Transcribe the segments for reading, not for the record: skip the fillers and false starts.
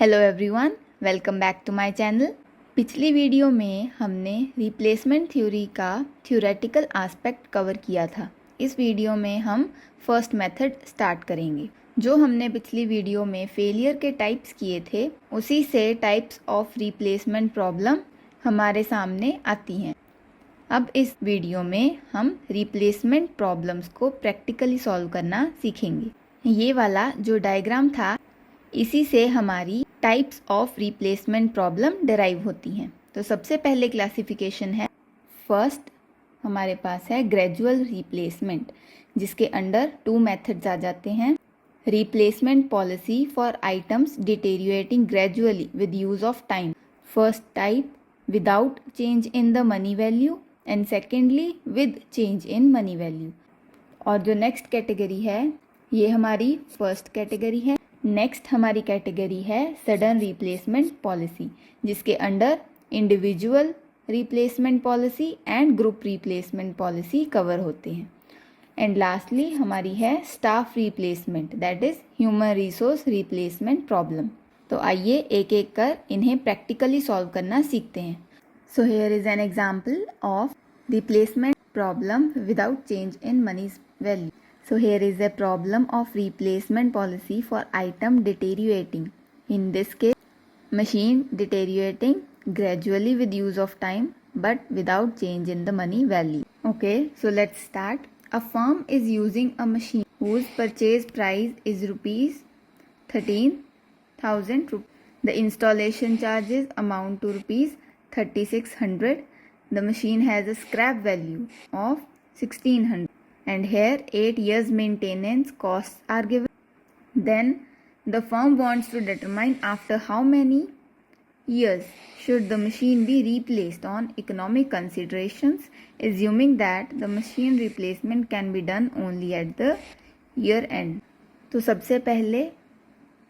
Hello everyone, welcome back to my channel. पिछली video में हमने रिप्लेसमेंट थ्योरी का थ्योरेटिकल एस्पेक्ट कवर किया था। इस वीडियो में हम फर्स्ट मेथड स्टार्ट करेंगे। जो हमने पिछली वीडियो में फेलियर के टाइप्स किए थे, उसी से टाइप्स ऑफ रिप्लेसमेंट प्रॉब्लम हमारे सामने आती हैं। अब इस वीडियो में हम रिप्लेसमेंट प्रॉब्लम्स को प्रैक्टिकली सॉल्व करना सीखेंगे। ये वाला जो डायग्राम था, इसी से हमारी types of replacement problem derive होती हैं। तो सबसे पहले क्लासिफिकेशन है, फर्स्ट हमारे पास है ग्रेजुअल रिप्लेसमेंट, जिसके अंडर 2 मेथड्स आ जाते हैं। Replacement policy for items deteriorating gradually with use of time. First type without change in the money value and secondly with change in money value. और जो next category है, ये हमारी first category है। Next हमारी category है sudden replacement policy, जिसके under individual replacement policy and group replacement policy cover होते हैं। एंड लास्टली हमारी है staff replacement, that is human resource replacement problem. तो आइए एक एक कर इन्हें प्रैक्टिकली सॉल्व करना सीखते हैं। So here is an example of replacement problem without change in money value. So here is a problem of replacement policy for item deteriorating. In this case, machine deteriorating gradually with use of time but without change in the money value. Okay, so let's start. A firm is using a machine whose purchase price is rupees 13,000. The installation charges amount to rupees 3,600. The machine has a scrap value of 1,600. And here 8 years maintenance costs are given. Then the firm wants to determine after how many years should the machine be replaced on economic considerations, assuming that the machine replacement can be done only at the year end. तो सबसे पहले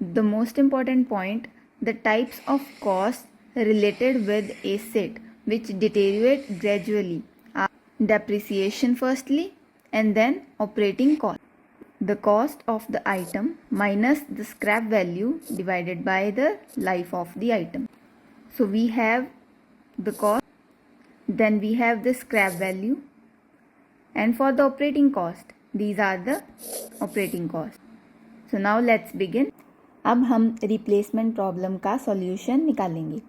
the most important point, the types of costs related with asset which deteriorate gradually are depreciation firstly, and then operating cost. The cost of the item minus the scrap value divided by the life of the item. So we have the cost, then we have the scrap value, and for the operating cost, these are the operating costs. So now let's begin. अब हम replacement problem का solution निकालेंगे।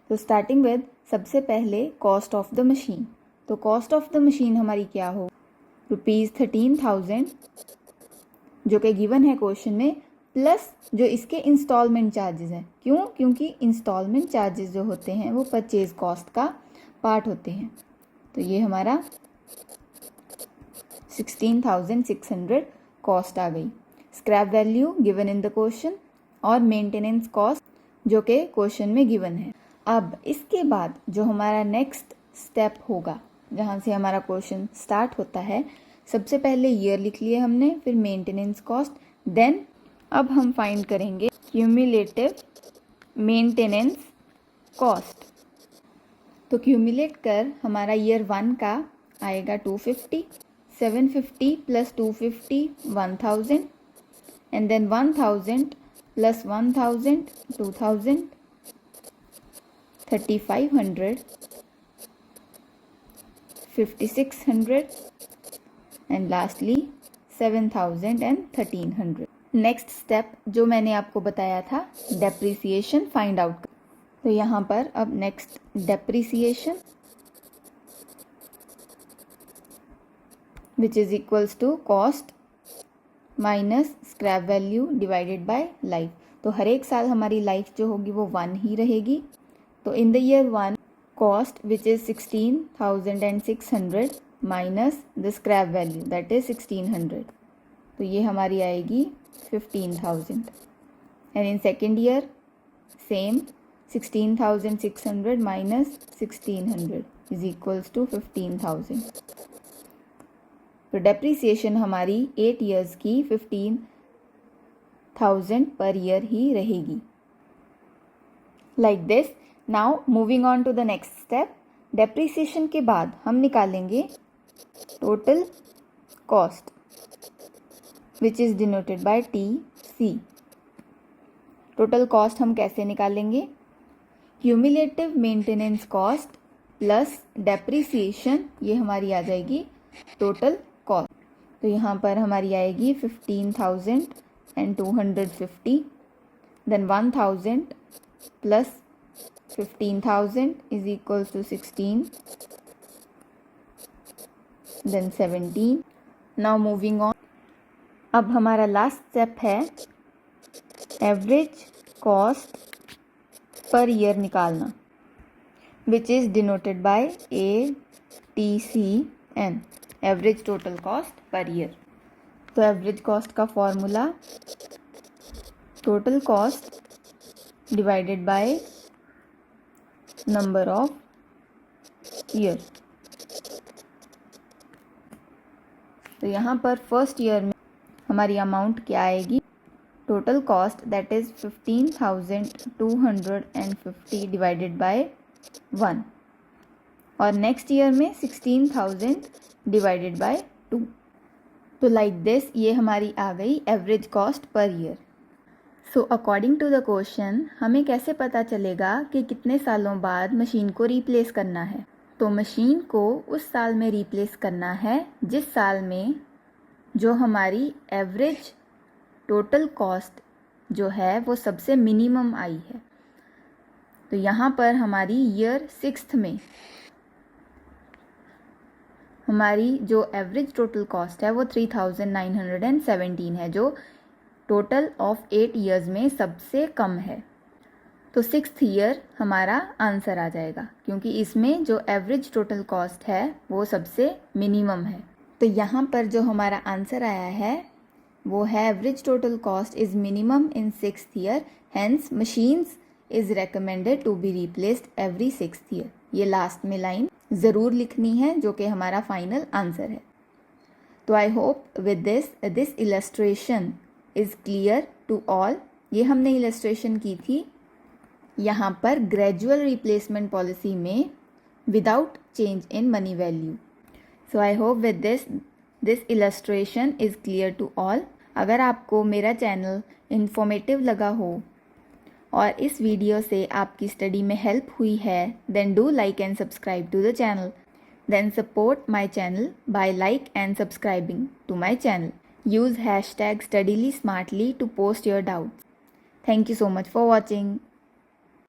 तो starting with सबसे पहले cost of the machine. तो cost of the machine हमारी क्या हो, रुपीज़ 13,000 जो कि गिवन है क्वेश्चन में, प्लस जो इसके इंस्टॉलमेंट चार्जेस हैं। क्यों? क्योंकि इंस्टॉलमेंट चार्जेस जो होते हैं वो परचेज कॉस्ट का पार्ट होते हैं। तो ये हमारा 16,600 कॉस्ट आ गई। Scrap value given in the question और मेंटेनेंस कॉस्ट जो कि क्वेश्चन में गिवन है। अब इसके बाद जो हमारा नेक्स्ट स्टेप होगा, जहाँ से हमारा क्वेश्चन स्टार्ट होता है, सबसे पहले ईयर लिख लिए हमने, फिर मेंटेनेंस कॉस्ट, देन अब हम फाइंड करेंगे क्यूमुलेटिव मेंटेनेंस कॉस्ट। तो क्यूमुलेट कर हमारा ईयर 1 का आएगा 250, 750 plus 250 1000, and then 1000 plus 1000 2000, 3500, 5600 and lastly 7000 and 1300. Next step जो मैंने आपको बताया था, डेप्रिसिएशन फाइंड आउट कर। तो यहाँ पर अब next depreciation which is equals to cost minus scrap value divided by life. तो हर एक साल हमारी लाइफ जो होगी वो 1 ही रहेगी। तो in the year 1 cost which is 16,600 minus the scrap value that is 1,600, तो ये हमारी आएगी 15,000। and in second year same 16,600 minus 1,600 is equals to 15,000। तो डेप्रिसिएशन हमारी 8 years की 15,000 पर ईयर ही रहेगी। Like this. Now moving on to the next step, depreciation के बाद हम निकालेंगे total cost which is denoted by TC। Total cost हम कैसे निकालेंगे? Cumulative maintenance cost plus depreciation, ये हमारी आ जाएगी टोटल कॉस्ट। तो यहाँ पर हमारी आएगी 15,250, then 1,000 plus 15,000 is equals to 16, then 17। Now moving on, अब हमारा लास्ट स्टेप है एवरेज कॉस्ट पर ईयर निकालना, which is denoted by ATCN, average total cost per year. तो एवरेज कॉस्ट का formula total cost divided by number of year. तो यहाँ पर first year में हमारी अमाउंट क्या आएगी? Total cost that is 15,250 divided by 1, और नेक्स्ट ईयर में 16,000 डिवाइडेड बाय 2। तो लाइक दिस ये हमारी आ गई average cost per year. So according to the question हमें कैसे पता चलेगा कि कितने सालों बाद मशीन को रिप्लेस करना है? तो मशीन को उस साल में रिप्लेस करना है जिस साल में जो हमारी एवरेज टोटल कॉस्ट जो है वो सबसे मिनिमम आई है। तो यहाँ पर हमारी ईयर 6th में हमारी जो एवरेज टोटल कॉस्ट है वो 3,917 है, जो टोटल ऑफ 8 ईयर्स में सबसे कम है। तो 6th ईयर हमारा आंसर आ जाएगा, क्योंकि इसमें जो एवरेज टोटल कॉस्ट है वो सबसे मिनिमम है। तो यहाँ पर जो हमारा आंसर आया है वो है average total cost is minimum in 6th year, hence machines is recommended to be replaced every 6th year. ये लास्ट में लाइन ज़रूर लिखनी है जो कि हमारा फाइनल आंसर है। तो I hope with this illustration is clear to all. ये हमने इलस्ट्रेशन की थी यहाँ पर ग्रेजुअल रिप्लेसमेंट पॉलिसी में without change in money value. So I hope with this illustration is clear to all. अगर आपको मेरा चैनल इन्फॉर्मेटिव लगा हो और इस वीडियो से आपकी स्टडी में हेल्प हुई है, then do like and subscribe to the channel. Then support my channel by like and subscribing to my channel. Use hashtag StudylySmartly to post your doubts. Thank you so much for watching.